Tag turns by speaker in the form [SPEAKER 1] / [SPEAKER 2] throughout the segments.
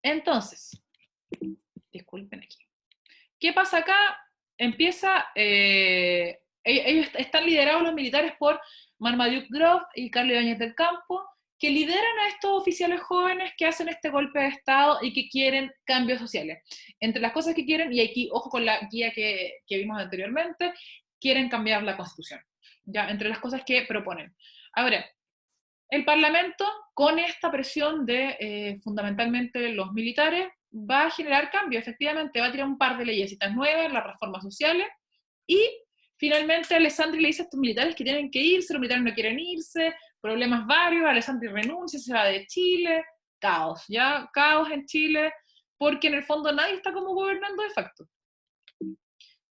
[SPEAKER 1] Entonces, disculpen aquí. ¿Qué pasa acá? Empieza, ellos están liderados los militares por Marmaduke Grove y Carlos Ibáñez del Campo, que lideran a estos oficiales jóvenes que hacen este golpe de Estado y que quieren cambios sociales. Entre las cosas que quieren, y aquí ojo con la guía que vimos anteriormente, quieren cambiar la Constitución, ¿ya? Entre las cosas que proponen. Ahora, el Parlamento, con esta presión de fundamentalmente los militares, va a generar cambios, efectivamente, va a tirar un par de leyesitas nuevas, las reformas sociales, y finalmente Alessandri le dice a estos militares que tienen que irse, los militares no quieren irse, problemas varios, Alessandri renuncia, se va de Chile, caos, ya, caos en Chile, porque en el fondo nadie está como gobernando de facto.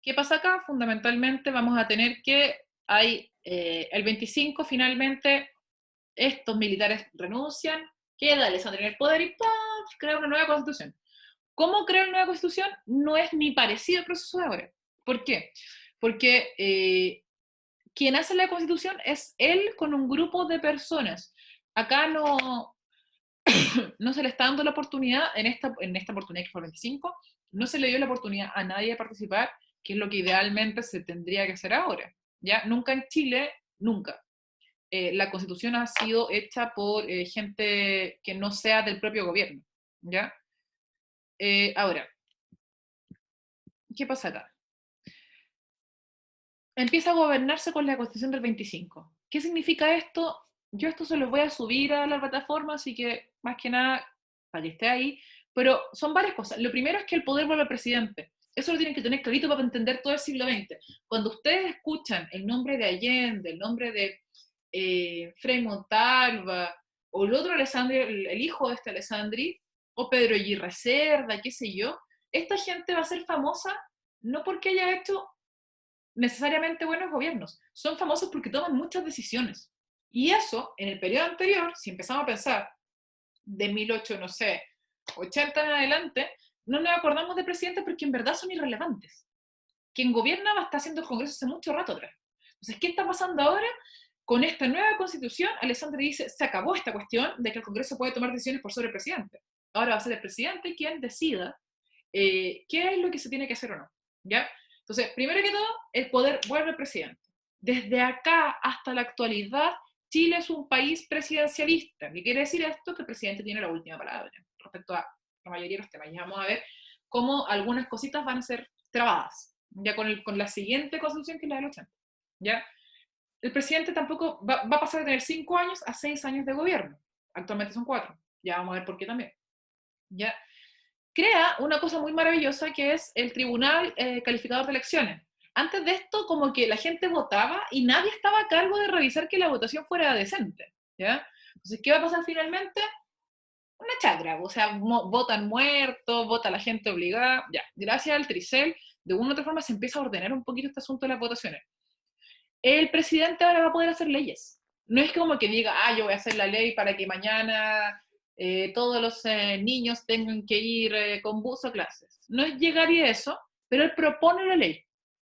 [SPEAKER 1] ¿Qué pasa acá? Fundamentalmente vamos a tener que hay el 25 finalmente estos militares renuncian, queda Alessandri en el poder y ¡pam! Crea una nueva constitución. ¿Cómo crear una nueva constitución? No es ni parecido al proceso de ahora. ¿Por qué? Porque quien hace la constitución es él con un grupo de personas. Acá no, no se le está dando la oportunidad, en esta oportunidad que fue el 25, no se le dio la oportunidad a nadie de participar, que es lo que idealmente se tendría que hacer ahora. ¿Ya? Nunca en Chile, nunca. La constitución ha sido hecha por gente que no sea del propio gobierno, ¿ya? Ahora, ¿qué pasa acá? Empieza a gobernarse con la constitución del 25. ¿Qué significa esto? Yo esto se lo voy a subir a la plataforma, así que más que nada, para que esté ahí, pero son varias cosas. Lo primero es que el poder vuelve al presidente. Eso lo tienen que tener clarito para entender todo el siglo XX. Cuando ustedes escuchan el nombre de Allende, el nombre de Frei Montalva, o el otro Alessandri, el hijo de este Alessandri, o Pedro Aguirre Cerda, qué sé yo, esta gente va a ser famosa no porque haya hecho necesariamente buenos gobiernos, son famosos porque toman muchas decisiones. Y eso, en el periodo anterior, si empezamos a pensar de 1800, no sé, 80 en adelante, no nos acordamos de presidentes porque en verdad son irrelevantes. Quien gobierna va a estar haciendo el Congreso hace mucho rato atrás. Entonces, ¿qué está pasando ahora? Con esta nueva constitución, Alessandri dice, se acabó esta cuestión de que el Congreso puede tomar decisiones por sobre el presidente. Ahora va a ser el presidente quien decida qué es lo que se tiene que hacer o no. ¿Ya? Entonces, primero que todo, el poder vuelve al presidente. Desde acá hasta la actualidad, Chile es un país presidencialista. ¿Qué quiere decir esto? Que el presidente tiene la última palabra respecto a la mayoría de los temas. Y vamos a ver cómo algunas cositas van a ser trabadas, ya con la siguiente constitución que es la del 80. ¿Ya? El presidente tampoco va a pasar de tener 5 años a 6 años de gobierno. Actualmente son 4. Ya vamos a ver por qué también. ¿Ya? Crea una cosa muy maravillosa que es el Tribunal Calificador de Elecciones. Antes de esto, como que la gente votaba y nadie estaba a cargo de revisar que la votación fuera decente, ¿ya? Entonces, ¿qué va a pasar finalmente? Una chacra, o sea, votan muertos, vota la gente obligada, ya. Gracias al Tricel, de una u otra forma se empieza a ordenar un poquito este asunto de las votaciones. El presidente ahora va a poder hacer leyes. No es como que diga, yo voy a hacer la ley para que mañana todos los niños tengan que ir con bus a clases. No es llegar y eso, pero él propone la ley.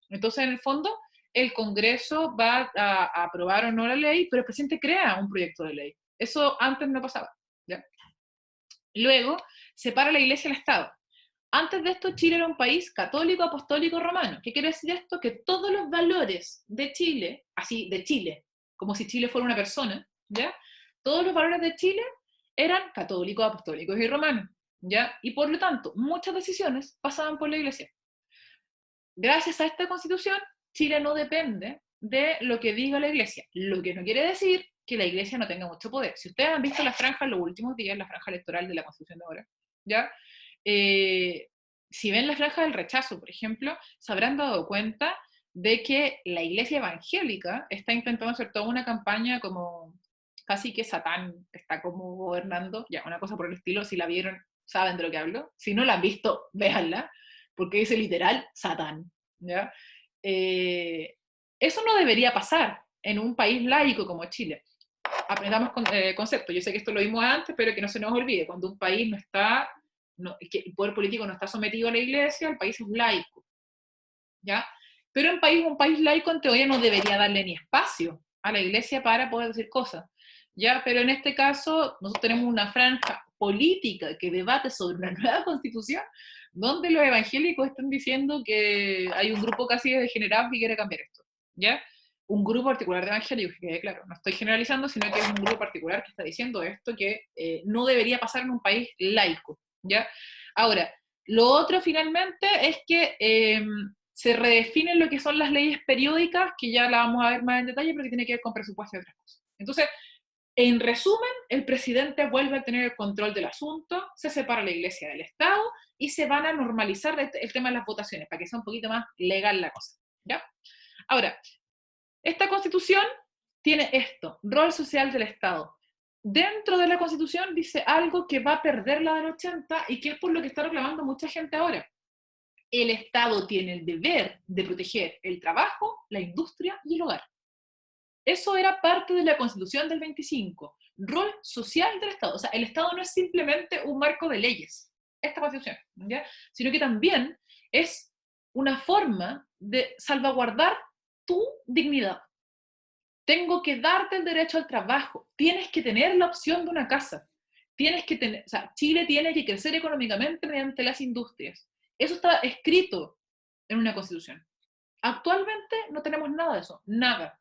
[SPEAKER 1] Entonces, en el fondo, el Congreso va a aprobar o no la ley, pero el presidente crea un proyecto de ley. Eso antes no pasaba. ¿Ya? Luego, separa la iglesia del Estado. Antes de esto, Chile era un país católico, apostólico, romano. ¿Qué quiere decir esto? Que todos los valores de Chile, así, de Chile, como si Chile fuera una persona, ¿ya? Todos los valores de Chile eran católicos, apostólicos y romanos, ¿ya? Y por lo tanto, muchas decisiones pasaban por la iglesia. Gracias a esta constitución, Chile no depende de lo que diga la iglesia, lo que no quiere decir que la iglesia no tenga mucho poder. Si ustedes han visto la franja en los últimos días, la franja electoral de la constitución de ahora, ¿ya? Si ven la franja del rechazo, por ejemplo, se habrán dado cuenta de que la iglesia evangélica está intentando hacer toda una campaña como casi que Satán está como gobernando, ya, una cosa por el estilo. Si la vieron, saben de lo que hablo. Si no la han visto, véanla, porque dice literal Satán, ¿ya? Eso no debería pasar en un país laico como Chile. Aprendamos conceptos. Yo sé que esto lo vimos antes, pero que no se nos olvide. Cuando un país no está, que el poder político no está sometido a la iglesia, el país es laico, ¿ya? Pero un país laico en teoría no debería darle ni espacio a la iglesia para poder decir cosas, ¿ya? Pero en este caso, nosotros tenemos una franja política que debate sobre una nueva constitución, donde los evangélicos están diciendo que hay un grupo casi de degenerados que quiere cambiar esto, ¿ya? Un grupo particular de evangélicos, que quede claro, no estoy generalizando, sino que es un grupo particular que está diciendo esto, que no debería pasar en un país laico, ¿ya? Ahora, lo otro finalmente es que se redefinen lo que son las leyes periódicas, que ya la vamos a ver más en detalle, pero que tiene que ver con presupuesto y otras cosas. Entonces, en resumen, el presidente vuelve a tener el control del asunto, se separa la iglesia del Estado y se van a normalizar el tema de las votaciones, para que sea un poquito más legal la cosa, ¿ya? Ahora, esta constitución tiene esto, rol social del Estado. Dentro de la constitución dice algo que va a perder la del 80 y que es por lo que está reclamando mucha gente ahora. El Estado tiene el deber de proteger el trabajo, la industria y el hogar. Eso era parte de la Constitución del 25, rol social del Estado. O sea, el Estado no es simplemente un marco de leyes, esta Constitución, ¿ya? Sino que también es una forma de salvaguardar tu dignidad. Tengo que darte el derecho al trabajo, tienes que tener la opción de una casa, tienes que tener, o sea, Chile tiene que crecer económicamente mediante las industrias. Eso está escrito en una Constitución. Actualmente no tenemos nada de eso, nada.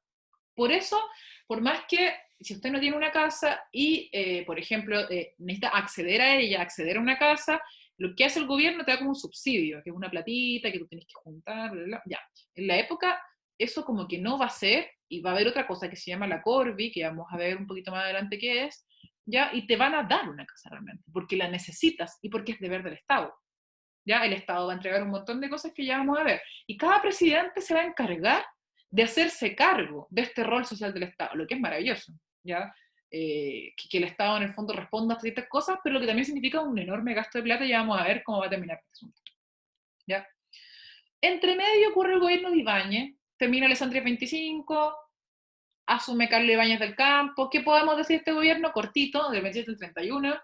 [SPEAKER 1] Por eso, por más que si usted no tiene una casa y, por ejemplo, necesita acceder a ella, acceder a una casa, lo que hace el gobierno te da como un subsidio, que es una platita que tú tienes que juntar, bla, bla, ya. En la época, eso como que no va a ser, y va a haber otra cosa que se llama la Corvi, que vamos a ver un poquito más adelante qué es, ya, y te van a dar una casa realmente, porque la necesitas y porque es deber del Estado. ¿Ya? El Estado va a entregar un montón de cosas que ya vamos a ver. Y cada presidente se va a encargar de hacerse cargo de este rol social del Estado, lo que es maravilloso, ¿ya? Que el Estado en el fondo responda a ciertas cosas, pero lo que también significa un enorme gasto de plata y ya vamos a ver cómo va a terminar este asunto, ¿ya? Entre medio ocurre el gobierno de Ibáñez, termina Alessandria 25, asume Carlos Ibáñez del Campo. ¿Qué podemos decir de este gobierno? Cortito, del 27 al 31.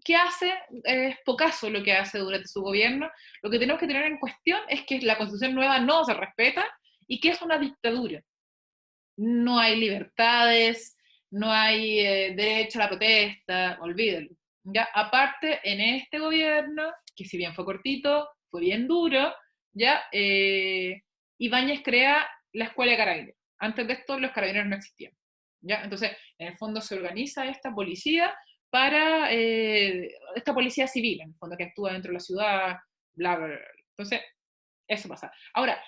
[SPEAKER 1] ¿Qué hace? Es pocaso lo que hace durante su gobierno. Lo que tenemos que tener en cuestión es que la constitución nueva no se respeta y que es una dictadura. No hay libertades, no hay derecho a la protesta, olvídalo. ¿Ya? Aparte, en este gobierno, que si bien fue cortito, fue bien duro, ¿ya? Ibáñez crea la escuela de carabineros. Antes de esto, los carabineros no existían. ¿Ya? Entonces, en el fondo se organiza esta policía para esta policía civil, en el fondo, que actúa dentro de la ciudad, bla, bla, bla. Entonces, eso pasa. Ahora,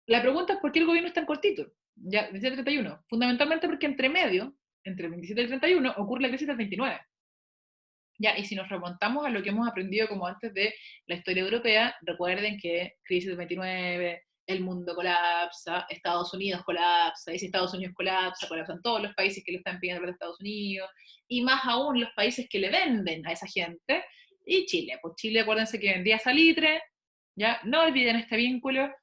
[SPEAKER 1] la pregunta es por qué el gobierno es tan cortito, ya, 27 al 31. Fundamentalmente porque entre medio, entre el 27 y el 31, ocurre la crisis del 29. Ya, y si nos remontamos a lo que hemos aprendido como antes de la historia europea, recuerden que crisis del 29, el mundo colapsa, Estados Unidos colapsa, y si Estados Unidos colapsa, colapsan todos los países que le están pidiendo plata a Estados Unidos, y más aún los países que le venden a esa gente, y Chile. Pues Chile, acuérdense que vendía salitre, ya, no olviden este vínculo.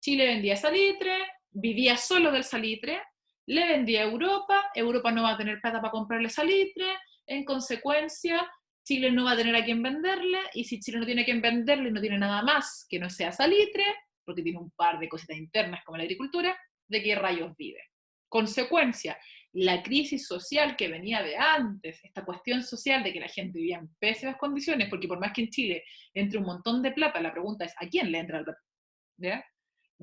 [SPEAKER 1] Chile vendía salitre, vivía solo del salitre, le vendía a Europa, Europa no va a tener plata para comprarle salitre, en consecuencia, Chile no va a tener a quién venderle, y si Chile no tiene a quién venderle, no tiene nada más que no sea salitre, porque tiene un par de cositas internas como la agricultura, ¿de qué rayos vive? Consecuencia, la crisis social que venía de antes, esta cuestión social de que la gente vivía en pésimas condiciones, porque por más que en Chile entre un montón de plata, la pregunta es, ¿a quién le entra el plata? ¿Ya?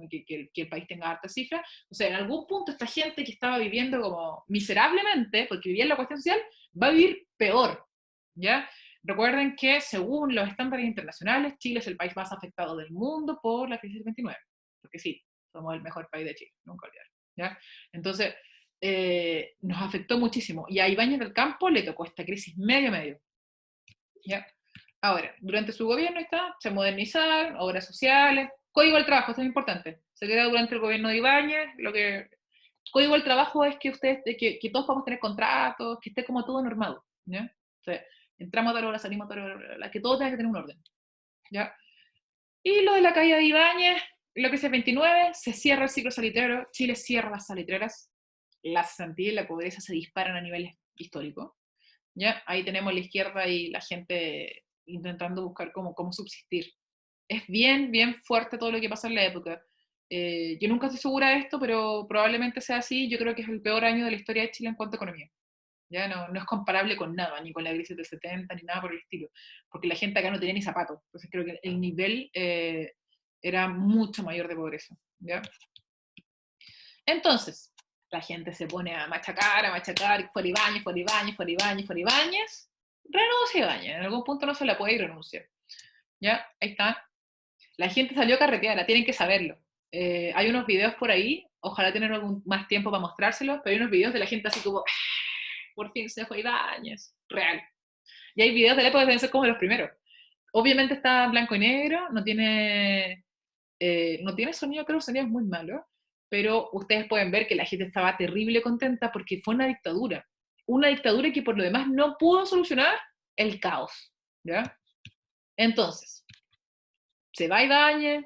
[SPEAKER 1] Que el país tenga harta cifra. O sea, en algún punto esta gente que estaba viviendo como miserablemente, porque vivía en la cuestión social, va a vivir peor, ¿ya? Recuerden que según los estándares internacionales, Chile es el país más afectado del mundo por la crisis del 29, porque sí, somos el mejor país de Chile, nunca olvidar, ¿ya? Entonces, nos afectó muchísimo, y a Ibáñez del Campo le tocó esta crisis medio, ¿ya? Ahora, durante su gobierno se modernizaron, obras sociales, Código del Trabajo, esto es importante. Se crea durante el gobierno de Ibáñez, Código del Trabajo es que que todos podamos tener contratos, que esté como todo normado, ¿ya? O sea, entramos a tal hora, salimos a tal hora, que todo tenga que tener un orden, ¿ya? Y lo de la caída de Ibáñez, lo que es el 29, se cierra el ciclo salitrero, Chile cierra las salitreras, la cesantía y la pobreza se disparan a niveles históricos, ¿ya? Ahí tenemos la izquierda y la gente intentando buscar cómo subsistir. Es bien fuerte todo lo que pasa en la época. Yo nunca estoy segura de esto, pero probablemente sea así. Yo creo que es el peor año de la historia de Chile en cuanto a economía. ya no es comparable con nada, ni con la crisis del 70, ni nada por el estilo, porque la gente acá no tenía ni zapatos, entonces creo que el nivel era mucho mayor de pobreza, ¿ya? Entonces, la gente se pone a machacar, fuera Ibáñez, fuera Ibáñez, fuera Ibáñez, fuera Ibáñez, renuncia Ibáñez, en algún punto no se la puede ir renunciar, ¿ya? Ahí está. La gente salió a carretear, tienen que saberlo. Hay unos videos por ahí, ojalá tener algún más tiempo para mostrárselos, pero hay unos videos de la gente así como, por fin se fue Ibáñez, real. Y hay videos de la época que deben ser como los primeros. Obviamente está en blanco y negro, no tiene sonido, creo que el sonido es muy malo, pero ustedes pueden ver que la gente estaba terrible contenta porque fue una dictadura que por lo demás no pudo solucionar el caos, ¿ya? Entonces, se va Ibáñez,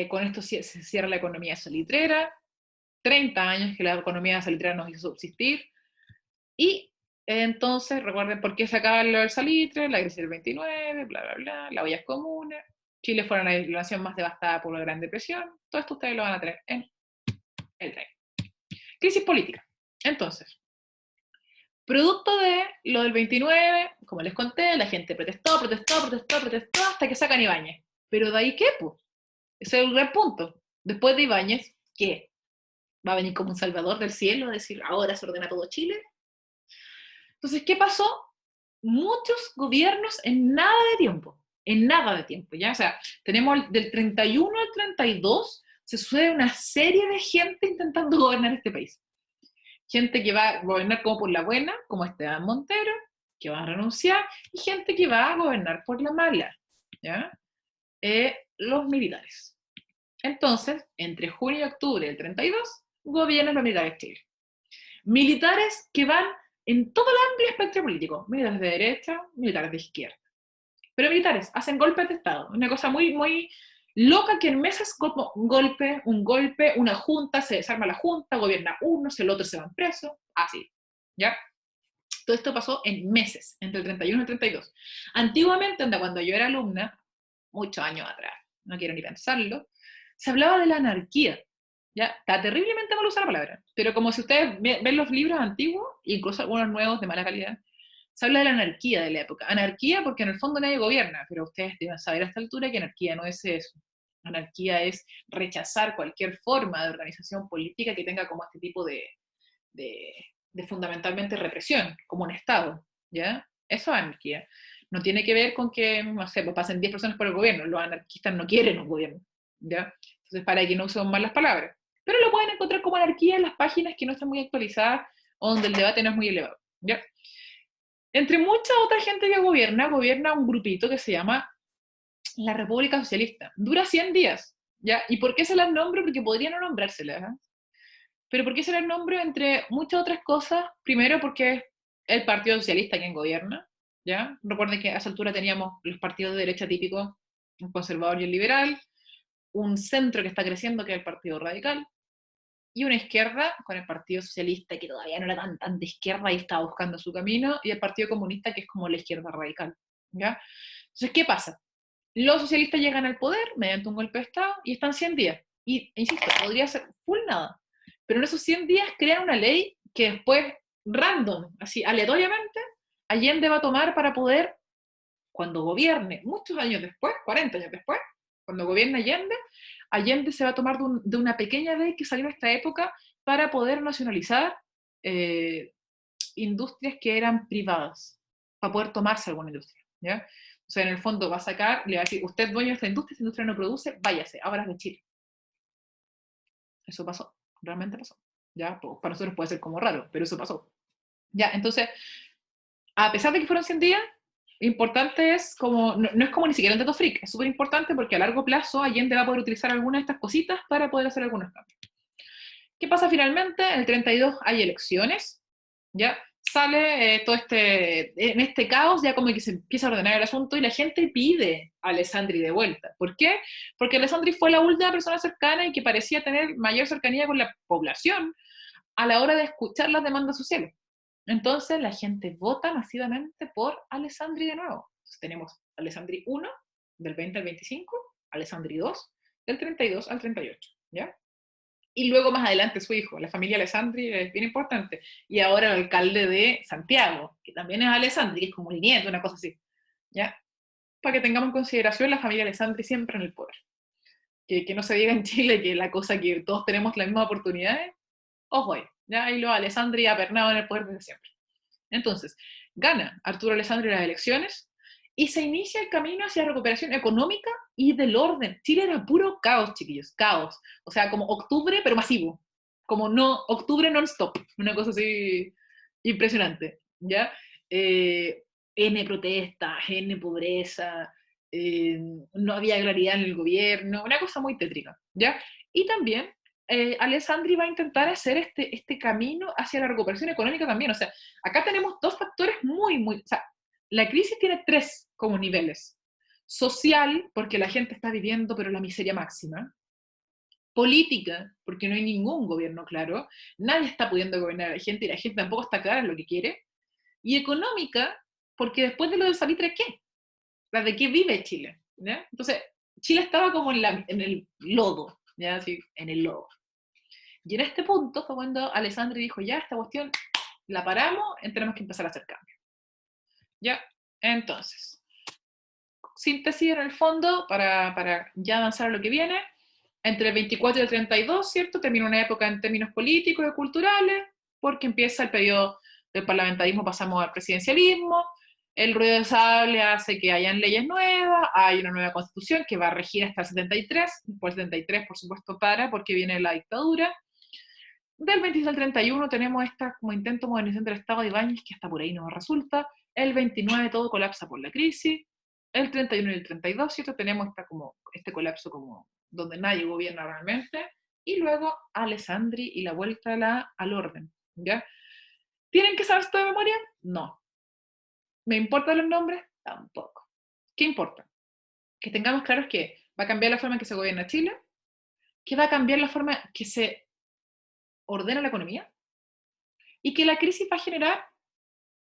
[SPEAKER 1] con esto se cierra la economía salitrera, 30 años que la economía salitrera nos hizo subsistir, y entonces, recuerden por qué se acaba el salitre, la crisis del 29, bla, bla, bla, las ollas comunes, Chile fue la nación más devastada por la Gran Depresión, todo esto ustedes lo van a tener en el tren. Crisis política. Entonces, producto de lo del 29, como les conté, la gente protestó, hasta que sacan Ibáñez. Pero de ahí, ¿qué? Pues? Ese es el gran punto. Después de Ibáñez, ¿qué? ¿Va a venir como un salvador del cielo a decir, ahora se ordena todo Chile? Entonces, ¿qué pasó? Muchos gobiernos en nada de tiempo, ¿ya? O sea, tenemos del 31 al 32, se sucede una serie de gente intentando gobernar este país. Gente que va a gobernar como por la buena, como Esteban Montero, que va a renunciar, y gente que va a gobernar por la mala, ¿ya? Los militares. Entonces, entre junio y octubre del 32, gobiernan los militares de Chile. Militares que van en todo el amplio espectro político, militares de derecha, militares de izquierda. Pero militares hacen golpes de Estado, una cosa muy, muy loca que en meses como un golpe, una junta, se desarma la junta, gobierna uno, el otro se van presos, así, ¿ya? Todo esto pasó en meses, entre el 31 y el 32. Antiguamente, cuando yo era alumna, muchos años atrás, no quiero ni pensarlo, se hablaba de la anarquía. Ya, está terriblemente mal usar la palabra, pero como si ustedes ven los libros antiguos, incluso algunos nuevos de mala calidad, se habla de la anarquía de la época. Anarquía porque en el fondo nadie gobierna, pero ustedes deben saber a esta altura que anarquía no es eso. Anarquía es rechazar cualquier forma de organización política que tenga como este tipo de, de fundamentalmente represión, como un Estado, ¿ya? Eso es anarquía. No tiene que ver con que, no sé, pues pasen 10 personas por el gobierno. Los anarquistas no quieren un gobierno, ¿ya? Entonces, para que no usen mal las palabras. Pero lo pueden encontrar como anarquía en las páginas que no están muy actualizadas o donde el debate no es muy elevado, ¿ya? Entre mucha otra gente que gobierna un grupito que se llama la República Socialista. Dura 100 días, ¿ya? ¿Y por qué se las nombro? Porque podría no nombrárselas, ¿eh? Pero ¿por qué se las nombro? Entre muchas otras cosas. Primero porque es el Partido Socialista quien gobierna, ¿ya? Recuerden que a esa altura teníamos los partidos de derecha típicos, un conservador y el liberal, un centro que está creciendo, que es el Partido Radical, y una izquierda con el Partido Socialista, que todavía no era tan de izquierda y estaba buscando su camino, y el Partido Comunista, que es como la izquierda radical, ¿ya? Entonces, ¿qué pasa? Los socialistas llegan al poder mediante un golpe de Estado y están 100 días. Y, insisto, podría ser full nada. Pero en esos 100 días crean una ley que después, random, así, aleatoriamente, Allende va a tomar para poder, cuando gobierne, muchos años después, 40 años después, cuando gobierne Allende, Allende se va a tomar de una pequeña ley que salió en esta época para poder nacionalizar eh, industrias que eran privadas, para poder tomarse alguna industria, ¿ya? O sea, en el fondo va a sacar, le va a decir, usted es dueño de esta industria no produce, váyase, ahora es de Chile. Eso pasó, realmente pasó. ¿Ya? Pues para nosotros puede ser como raro, pero eso pasó. Ya, entonces, a pesar de que fueron 100 días, importante es como, no es como ni siquiera un dato freak, es súper importante porque a largo plazo Allende va a poder utilizar algunas de estas cositas para poder hacer algunos cambios. ¿Qué pasa finalmente? En el 32 hay elecciones, ¿ya? Sale todo en este caos, ya como que se empieza a ordenar el asunto y la gente pide a Alessandri de vuelta. ¿Por qué? Porque Alessandri fue la última persona cercana y que parecía tener mayor cercanía con la población a la hora de escuchar las demandas sociales. Entonces la gente vota masivamente por Alessandri de nuevo. Entonces tenemos Alessandri 1 del 20 al 25, Alessandri 2 del 32 al 38, ¿ya? y luego más adelante su hijo. La familia Alessandri es bien importante. Y ahora el alcalde de Santiago, que también es Alessandri, que es como el nieto, una cosa así. ¿Ya? Para que tengamos en consideración la familia Alessandri siempre en el poder. Que no se diga en Chile que la cosa que todos tenemos las mismas oportunidades, ojo ahí, ¿ya? Ahí lo Alessandri ha pernado en el poder desde siempre. Entonces, gana Arturo Alessandri las elecciones y se inicia el camino hacia la recuperación económica y del orden. Chile era puro caos, chiquillos, caos. O sea, como octubre, pero masivo. Como no, octubre non-stop. Una cosa así impresionante, ¿ya? N protestas, N pobreza, no había claridad en el gobierno, una cosa muy tétrica, ¿ya? Y también Alessandri va a intentar hacer este camino hacia la recuperación económica también. O sea, acá tenemos dos factores o sea, la crisis tiene tres como niveles. Social, porque la gente está viviendo pero la miseria máxima. Política, porque no hay ningún gobierno claro. Nadie está pudiendo gobernar a la gente y la gente tampoco está clara en lo que quiere. Y económica, porque después de lo del salitre, ¿qué? ¿De qué vive Chile? ¿Ya? Entonces, Chile estaba como en el lodo, ¿ya? Así, en el lodo. Y en este punto fue cuando Alessandri dijo, ya, esta cuestión la paramos, tenemos que empezar a hacer cambios. ¿Ya? Entonces, síntesis en el fondo, para ya avanzar a lo que viene, entre el 24 y el 32, ¿cierto? Termina una época en términos políticos y culturales, porque empieza el periodo del parlamentarismo, pasamos al presidencialismo, el ruido de sable hace que hayan leyes nuevas, hay una nueva constitución que va a regir hasta el 73, después del 73 por supuesto porque viene la dictadura. Del 26 al 31 tenemos esta como intento de modernización del Estado de Ibáñez, que hasta por ahí no resulta. El 29 todo colapsa por la crisis. El 31 y el 32, ¿cierto? Tenemos este colapso como donde nadie gobierna realmente. Y luego Alessandri y la vuelta al orden, ¿ya? ¿Tienen que saber esto de memoria? No. ¿Me importan los nombres? Tampoco. ¿Qué importa? Que tengamos claros que va a cambiar la forma en que se gobierna Chile, que va a cambiar la forma que se ordena la economía, y que la crisis va a generar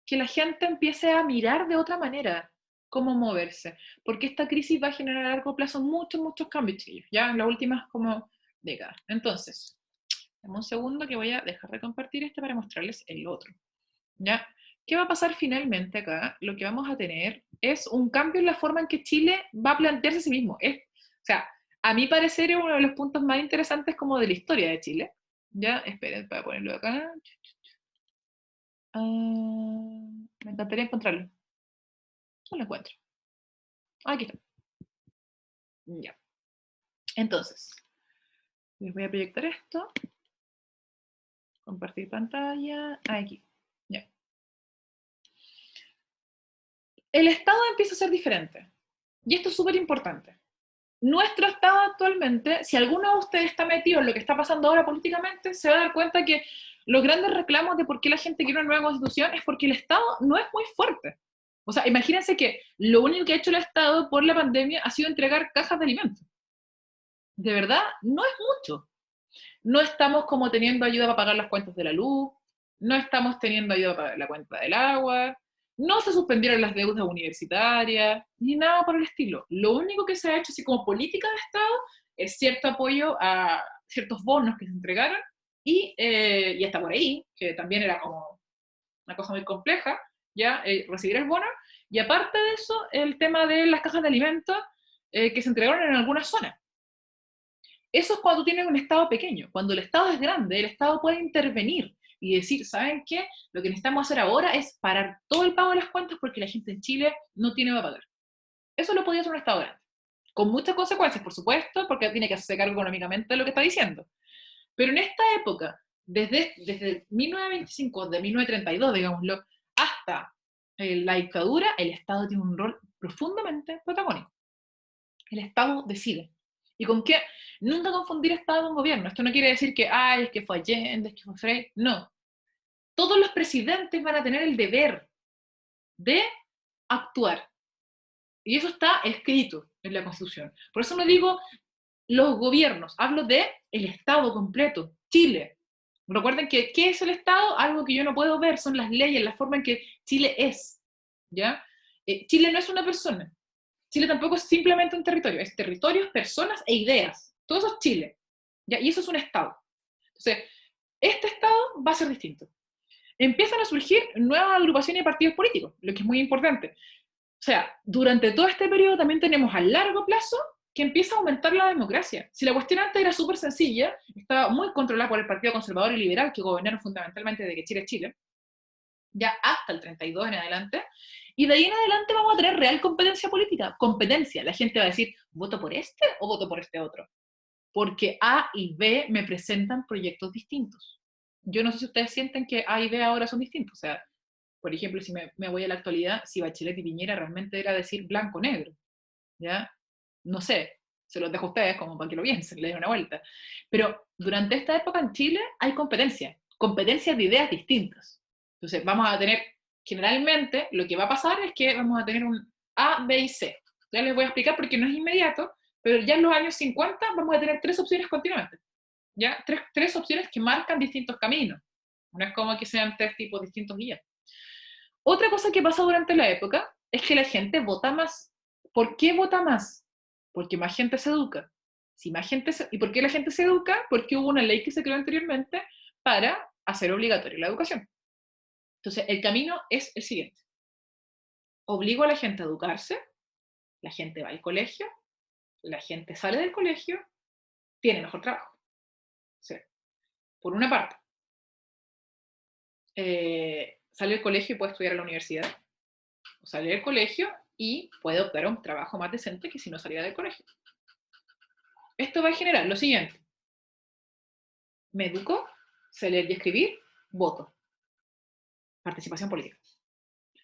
[SPEAKER 1] que la gente empiece a mirar de otra manera cómo moverse, porque esta crisis va a generar a largo plazo muchos cambios, chicos, ya en las últimas como décadas. Entonces, dame un segundo que voy a dejar de compartir este para mostrarles el otro, ¿ya? ¿Qué va a pasar finalmente acá? Lo que vamos a tener es un cambio en la forma en que Chile va a plantearse a sí mismo. O sea, a mi parecer es uno de los puntos más interesantes como de la historia de Chile. Ya, esperen para ponerlo acá. Me encantaría encontrarlo. No lo encuentro. Aquí está. Ya. Entonces, les voy a proyectar esto. Compartir pantalla. Aquí. Ya. El Estado empieza a ser diferente. Y esto es súper importante. Nuestro Estado actualmente, si alguno de ustedes está metido en lo que está pasando ahora políticamente, se va a dar cuenta que los grandes reclamos de por qué la gente quiere una nueva constitución es porque el Estado no es muy fuerte. O sea, imagínense que lo único que ha hecho el Estado por la pandemia ha sido entregar cajas de alimentos. De verdad, no es mucho. No estamos como teniendo ayuda para pagar las cuentas de la luz, no estamos teniendo ayuda para pagar la cuenta del agua, no se suspendieron las deudas universitarias, ni nada por el estilo. Lo único que se ha hecho así como política de Estado es cierto apoyo a ciertos bonos que se entregaron y hasta por ahí, que también era como una cosa muy compleja, ya recibir el bono, y aparte de eso, el tema de las cajas de alimentos que se entregaron en algunas zonas. Eso es cuando tú tienes un Estado pequeño. Cuando el Estado es grande, el Estado puede intervenir y decir, ¿saben qué? Lo que necesitamos hacer ahora es parar todo el pago de las cuentas porque la gente en Chile no tiene para pagar. Eso lo podía hacer un Estado grande. Con muchas consecuencias, por supuesto, porque tiene que hacerse cargo económicamente de lo que está diciendo. Pero en esta época, desde 1925, de 1932, digámoslo, hasta la dictadura, el Estado tiene un rol profundamente protagónico. El Estado decide. ¿Y con qué? Nunca confundir Estado con gobierno. Esto no quiere decir que, ay, es que fue Allende, es que fue Frey. No. Todos los presidentes van a tener el deber de actuar. Y eso está escrito en la Constitución. Por eso no digo los gobiernos, hablo de el Estado completo, Chile. Recuerden que, ¿qué es el Estado? Algo que yo no puedo ver, son las leyes, la forma en que Chile es. ¿Ya? Chile no es una persona. Chile tampoco es simplemente un territorio, es territorios, personas e ideas. Todo eso es Chile. ¿Ya? Y eso es un Estado. Entonces, este Estado va a ser distinto. Empiezan a surgir nuevas agrupaciones y partidos políticos, lo que es muy importante. O sea, durante todo este periodo también tenemos a largo plazo que empieza a aumentar la democracia. Si la cuestión antes era súper sencilla, estaba muy controlada por el Partido Conservador y Liberal, que gobernaron fundamentalmente desde que Chile es Chile, ya hasta el 32 en adelante, y de ahí en adelante vamos a tener real competencia política. Competencia, la gente va a decir, ¿voto por este o voto por este otro? Porque A y B me presentan proyectos distintos. Yo no sé si ustedes sienten que A y B ahora son distintos. O sea, por ejemplo, si me voy a la actualidad, si Bachelet y Piñera realmente era decir blanco-negro, ¿ya? No sé, se los dejo a ustedes como para que lo piensen, le den una vuelta. Pero durante esta época en Chile hay competencia de ideas distintas. Entonces vamos a tener, generalmente, lo que va a pasar es que vamos a tener un A, B y C. Ya les voy a explicar porque no es inmediato, pero ya en los años 50 vamos a tener tres opciones continuamente. ¿Ya? Tres opciones que marcan distintos caminos. No es como que sean tres tipos distintos guías. Otra cosa que pasa durante la época es que la gente vota más. ¿Por qué vota más? Porque más gente se educa. Si más gente ¿Y por qué la gente se educa? Porque hubo una ley que se creó anteriormente para hacer obligatoria la educación. Entonces, el camino es el siguiente. Obligo a la gente a educarse, la gente va al colegio, la gente sale del colegio, tiene mejor trabajo. O sea, por una parte, sale del colegio y puede estudiar en la universidad, o sale del colegio y puede optar a un trabajo más decente que si no saliera del colegio. Esto va a generar lo siguiente. Me educo, sé leer y escribir, voto. Participación política.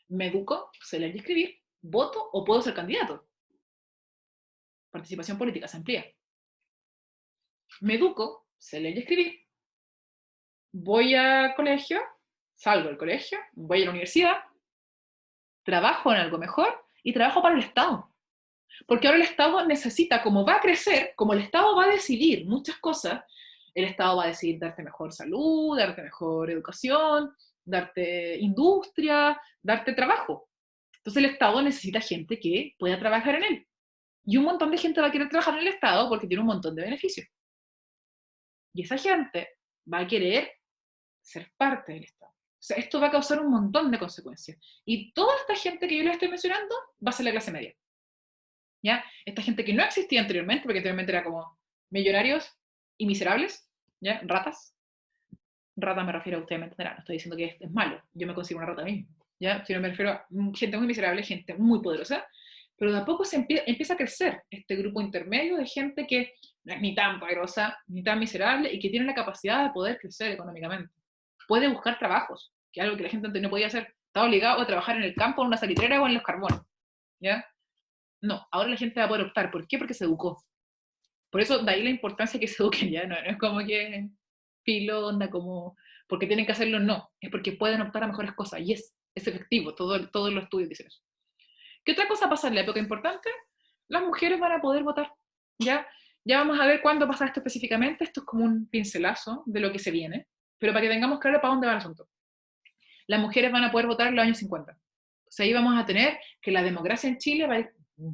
[SPEAKER 1] Me educo, sé leer y escribir, voto o puedo ser candidato. Participación política se amplía. Me educo, sé leer y escribir, voy al colegio, salgo del colegio, voy a la universidad, trabajo en algo mejor y trabajo para el Estado. Porque ahora el Estado necesita, como va a crecer, como el Estado va a decidir muchas cosas, el Estado va a decidir darte mejor salud, darte mejor educación, darte industria, darte trabajo. Entonces el Estado necesita gente que pueda trabajar en él. Y un montón de gente va a querer trabajar en el Estado porque tiene un montón de beneficios. Y esa gente va a querer ser parte del Estado. O sea, esto va a causar un montón de consecuencias. Y toda esta gente que yo les estoy mencionando va a ser la clase media. ¿Ya? Esta gente que no existía anteriormente, porque anteriormente era como millonarios y miserables, ¿ya? Ratas. Rata me refiero a usted me entenderá, no estoy diciendo que es malo, yo me considero una rata mismo, ¿ya? Sino me refiero a gente muy miserable, gente muy poderosa, pero de a poco empieza a crecer este grupo intermedio de gente que no es ni tan poderosa, ni tan miserable, y que tiene la capacidad de poder crecer económicamente. Puede buscar trabajos, que es algo que la gente antes no podía hacer. Estaba obligado a trabajar en el campo, en una salitrera o en los carbones, ¿ya? No, ahora la gente va a poder optar. ¿Por qué? Porque se educó. Por eso, de ahí la importancia que se eduquen ya. No, no es como que filo, onda, como porque tienen que hacerlo, no. Es porque pueden optar a mejores cosas. Y es efectivo. Todos los estudios dicen eso. ¿Qué otra cosa pasa en la época importante? Las mujeres van a poder votar. ¿Ya? Ya vamos a ver cuándo pasa esto específicamente. Esto es como un pincelazo de lo que se viene. Pero para que tengamos claro para dónde va el asunto. Las mujeres van a poder votar en los años 50. O sea, ahí vamos a tener que la democracia en Chile va a ir, o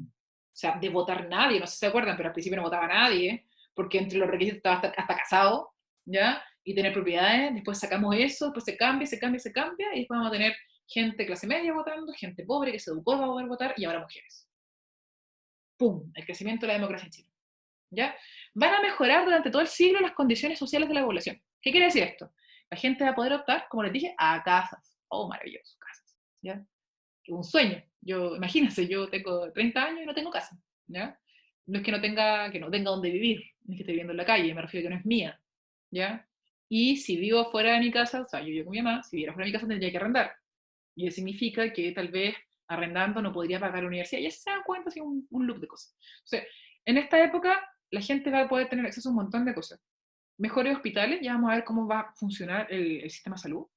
[SPEAKER 1] sea, de votar nadie, no sé si se acuerdan, pero al principio no votaba nadie, porque entre los requisitos estaba hasta casado, ¿ya? Y tener propiedades, después sacamos eso, después se cambia, se cambia, se cambia, y después vamos a tener gente clase media votando, gente pobre que se educó para poder votar, y ahora mujeres. ¡Pum! El crecimiento de la democracia en Chile. ¿Ya? Van a mejorar durante todo el siglo las condiciones sociales de la población. ¿Qué quiere decir esto? La gente va a poder optar, como les dije, a casas. Oh, maravilloso, casas. ¿Ya? Un sueño. Imagínense, yo tengo 30 años y no tengo casa, ¿ya? No es que no tenga donde vivir, no es que esté viviendo en la calle, me refiero a que no es mía, ¿ya? Y si vivo fuera de mi casa, o sea, yo vivo con mi mamá, si viviera fuera de mi casa tendría que arrendar. Y eso significa que tal vez arrendando no podría pagar la universidad. Y así se dan cuenta, así un loop de cosas. O sea, en esta época la gente va a poder tener acceso a un montón de cosas. Mejores hospitales, ya vamos a ver cómo va a funcionar el sistema de salud.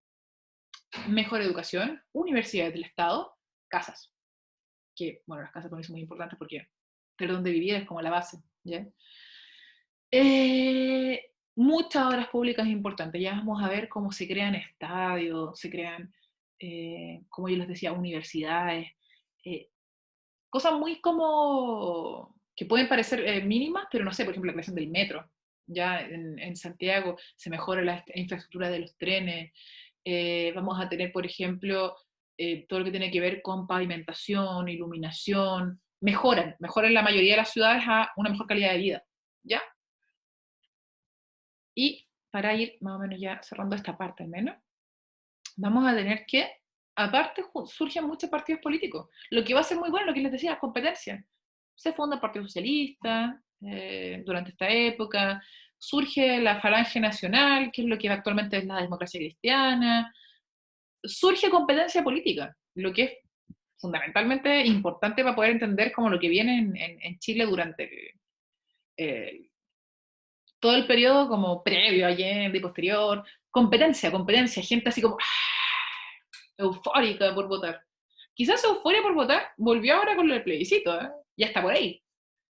[SPEAKER 1] Mejor educación, universidades del Estado, casas. Que, bueno, las casas para mí son muy importantes porque tener donde vivir es como la base, ¿ya? Muchas obras públicas importantes, ya vamos a ver cómo se crean estadios, se crean, como yo les decía, universidades, eh, cosas muy como, que pueden parecer mínimas, pero no sé, por ejemplo, la creación del metro, ya en Santiago se mejora la infraestructura de los trenes, vamos a tener, por ejemplo, todo lo que tiene que ver con pavimentación, iluminación, mejoran la mayoría de las ciudades a una mejor calidad de vida, ¿ya? Y para ir más o menos ya cerrando esta parte al menos, vamos a tener que, aparte surgen muchos partidos políticos, lo que va a ser muy bueno, lo que les decía, competencia. Se funda el Partido Socialista durante esta época, surge la Falange Nacional, que es lo que actualmente es la democracia cristiana, surge competencia política, lo que es fundamentalmente importante para poder entender como lo que viene en Chile durante eh, todo el periodo como previo, Allende y posterior, competencia, gente así como eufórica por votar. Quizás esa euforia por votar volvió ahora con el plebiscito, ¿eh? Ya está por ahí.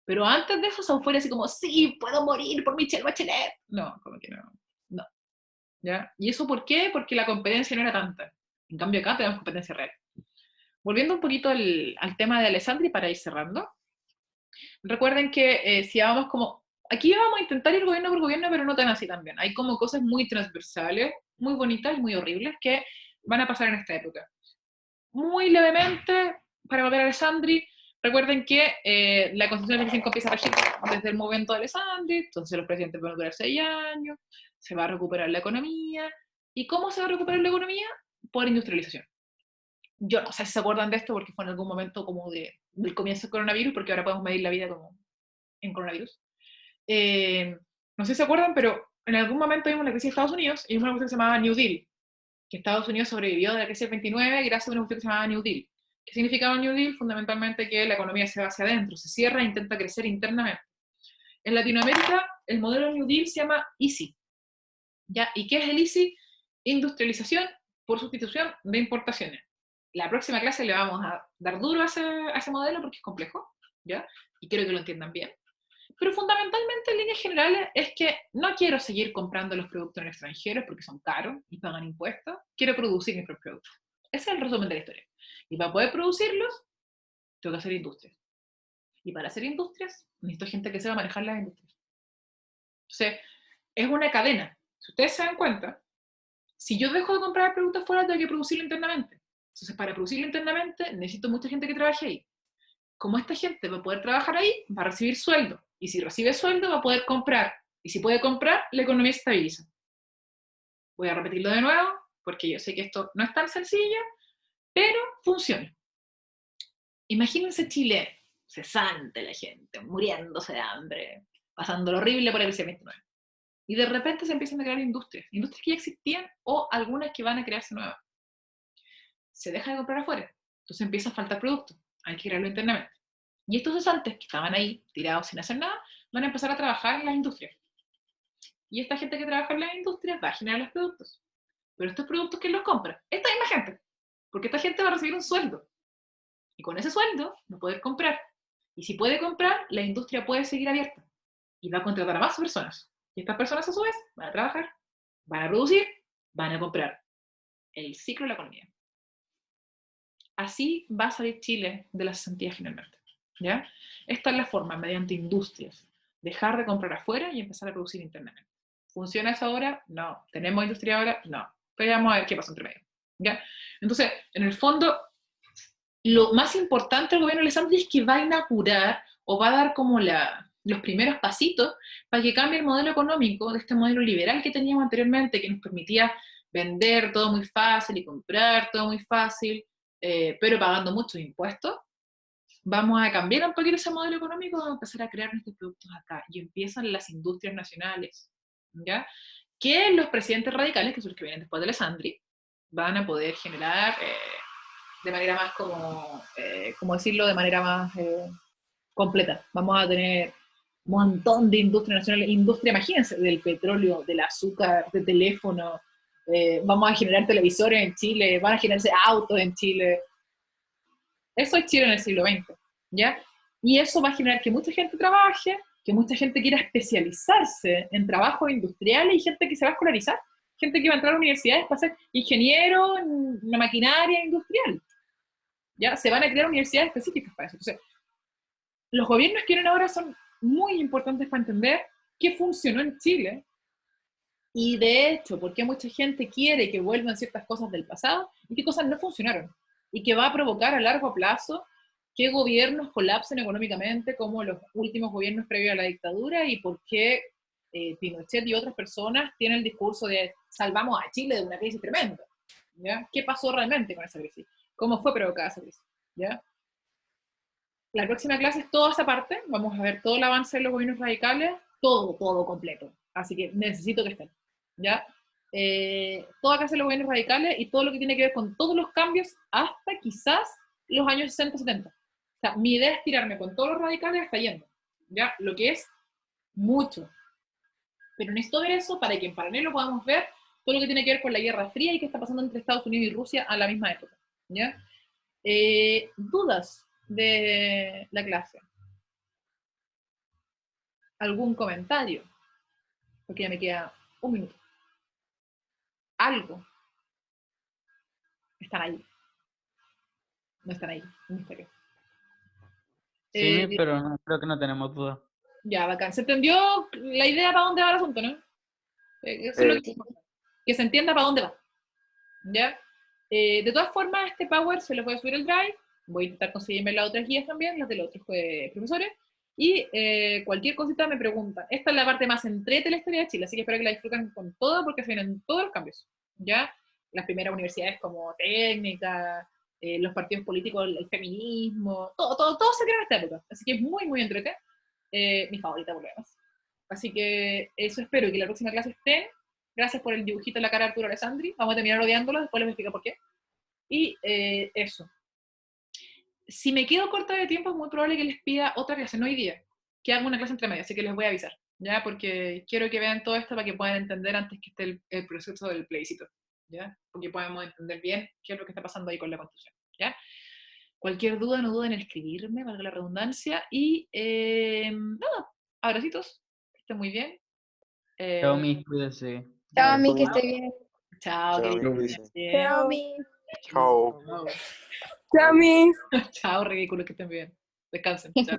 [SPEAKER 1] Pero antes de eso, esa euforia así como, sí, puedo morir por Michelle Bachelet. No, como que no. No. ¿Ya? ¿Y eso por qué? Porque la competencia no era tanta. En cambio acá tenemos competencia real. Volviendo un poquito al tema de Alessandri para ir cerrando, recuerden que si vamos como, aquí vamos a intentar ir gobierno por gobierno, pero no tan así también. Hay como cosas muy transversales, muy bonitas y muy horribles que van a pasar en esta época. Muy levemente, para volver a Alessandri, recuerden que la Constitución del 25 empieza a regir desde el momento de Alessandri, entonces los presidentes van a durar 6 años, se va a recuperar la economía. ¿Y cómo se va a recuperar la economía? Por industrialización. Yo no sé si se acuerdan de esto porque fue en algún momento como del comienzo del coronavirus, porque ahora podemos medir la vida como en coronavirus. Eh, no sé si se acuerdan, pero en algún momento vimos la crisis de Estados Unidos y una cosa que se llamaba New Deal, que Estados Unidos sobrevivió de la crisis del 29 gracias a una cuestión que se llamaba New Deal. ¿Qué significaba New Deal? Fundamentalmente que la economía se va hacia adentro, se cierra e intenta crecer internamente. En Latinoamérica, el modelo New Deal se llama EASY. ¿Ya? ¿Y qué es el EASY? Industrialización por sustitución de importaciones. La próxima clase le vamos a dar duro a ese modelo porque es complejo, ¿ya? Y quiero que lo entiendan bien. Pero fundamentalmente, en líneas generales, es que no quiero seguir comprando los productos en extranjeros porque son caros y pagan impuestos. Quiero producir mis propios productos. Ese es el resumen de la historia. Y para poder producirlos, tengo que hacer industrias. Y para hacer industrias, necesito gente que sepa manejar las industrias. Entonces, es una cadena. Si ustedes se dan cuenta, si yo dejo de comprar productos fuera, tengo que producirlo internamente. Entonces, para producirlo internamente, necesito mucha gente que trabaje ahí. Como esta gente va a poder trabajar ahí, va a recibir sueldo. Y si recibe sueldo, va a poder comprar. Y si puede comprar, la economía se estabiliza. Voy a repetirlo de nuevo, porque yo sé que esto no es tan sencillo, pero funciona. Imagínense Chile, cesante la gente, muriéndose de hambre, pasando lo horrible por el COVID-19. Y de repente se empiezan a crear industrias que ya existían o algunas que van a crearse nuevas. Se deja de comprar afuera, entonces empieza a faltar producto, hay que crearlo internamente. Y estos cesantes que estaban ahí, tirados sin hacer nada, van a empezar a trabajar en las industrias. Y esta gente que trabaja en las industrias va a generar los productos. Pero estos productos, ¿quién los compra? Esta misma gente. Porque esta gente va a recibir un sueldo. Y con ese sueldo va a poder comprar. Y si puede comprar, la industria puede seguir abierta. Y va a contratar a más personas. Y estas personas a su vez van a trabajar, van a producir, van a comprar. El ciclo de la economía. Así va a salir Chile de la cesantía finalmente. ¿Ya? Esta es la forma, mediante industrias. Dejar de comprar afuera y empezar a producir internamente. ¿Funciona eso ahora? No. ¿Tenemos industria ahora? No. Pero vamos a ver qué pasa entre medio. ¿Ya? Entonces, en el fondo, lo más importante del gobierno de Alessandri es que va a inaugurar o va a dar como los primeros pasitos para que cambie el modelo económico de este modelo liberal que teníamos anteriormente, que nos permitía vender todo muy fácil y comprar todo muy fácil, pero pagando muchos impuestos. Vamos a cambiar un poquito ese modelo económico, vamos a empezar a crear nuestros productos acá, y empiezan las industrias nacionales, ¿ya? Que los presidentes radicales, que son los que vienen después de Alessandri, van a poder generar de manera más como decirlo, de manera más completa. Vamos a tener un montón de industria nacional, industria, imagínense, del petróleo, del azúcar, de teléfono, vamos a generar televisores en Chile, van a generarse autos en Chile. Eso es Chile en el siglo XX, ¿ya? Y eso va a generar que mucha gente trabaje, que mucha gente quiera especializarse en trabajos industriales y gente que se va a escolarizar, gente que va a entrar a universidades para ser ingeniero en una maquinaria industrial. ¿Ya? Se van a crear universidades específicas para eso. Entonces, los gobiernos que vienen ahora son muy importantes para entender qué funcionó en Chile y de hecho, por qué mucha gente quiere que vuelvan ciertas cosas del pasado y qué cosas no funcionaron y que va a provocar a largo plazo que gobiernos colapsen económicamente como los últimos gobiernos previos a la dictadura y por qué Pinochet y otras personas tienen el discurso de salvamos a Chile de una crisis tremenda. ¿Ya? ¿Qué pasó realmente con esa crisis? ¿Cómo fue provocada esa crisis? ¿Ya? La próxima clase es toda esa parte, vamos a ver todo el avance de los gobiernos radicales, todo completo. Así que necesito que estén. ¿Ya? Toda clase de los gobiernos radicales y todo lo que tiene que ver con todos los cambios hasta quizás los años 60, 70. O sea, mi idea es tirarme con todos los radicales hasta yendo. ¿Ya? Lo que es mucho. Pero necesito ver eso para que en paralelo podamos ver todo lo que tiene que ver con la Guerra Fría y qué está pasando entre Estados Unidos y Rusia a la misma época. ¿Ya? ¿Dudas de la clase? ¿Algún comentario? Porque ya me queda un minuto. Algo. Están ahí. No están ahí. Un misterio.
[SPEAKER 2] Sí, pero no, creo que no tenemos duda.
[SPEAKER 1] Ya, bacán. ¿Se entendió la idea para dónde va el asunto, no? Eso es lo
[SPEAKER 3] Sí.
[SPEAKER 1] que se entienda para dónde va. ¿Ya? De todas formas, este Power se lo voy a subir al Drive. Voy a intentar conseguirme las otras guías también, las de los otros profesores. Y cualquier cosita me preguntan. Esta es la parte más entrete de la historia de Chile, así que espero que la disfruten con todo porque se vienen todos los cambios. ¿Ya? Las primeras universidades como técnica, los partidos políticos, el feminismo, todo se crea en esta época. Así que es muy entrete. Mi favorita por lo demás. Así que eso espero y que la próxima clase estén. Gracias por el dibujito en la cara de Arturo Alessandri. Vamos a terminar odiándolo, después les explico por qué. Y eso. Si me quedo corta de tiempo, es muy probable que les pida otra clase, no hoy día, que haga una clase entre medio, así que les voy a avisar, ¿ya? Porque quiero que vean todo esto para que puedan entender antes que esté el proceso del plebiscito, ¿ya? Porque podamos entender bien qué es lo que está pasando ahí con la Constitución, ¿ya? Cualquier duda, no duden en escribirme, valga la redundancia, y nada, abracitos, que estén muy bien.
[SPEAKER 2] Chao, mis, cuídense.
[SPEAKER 3] Chao,
[SPEAKER 1] Vale,
[SPEAKER 3] Ami, que esté bien.
[SPEAKER 1] chao, que
[SPEAKER 4] Chao,
[SPEAKER 1] estén
[SPEAKER 4] Luis.
[SPEAKER 1] bien.
[SPEAKER 3] Chao, Ami.
[SPEAKER 4] Chao.
[SPEAKER 3] Chao, Ami.
[SPEAKER 1] Chao, ridículo, que estén bien. Descansen. Chao.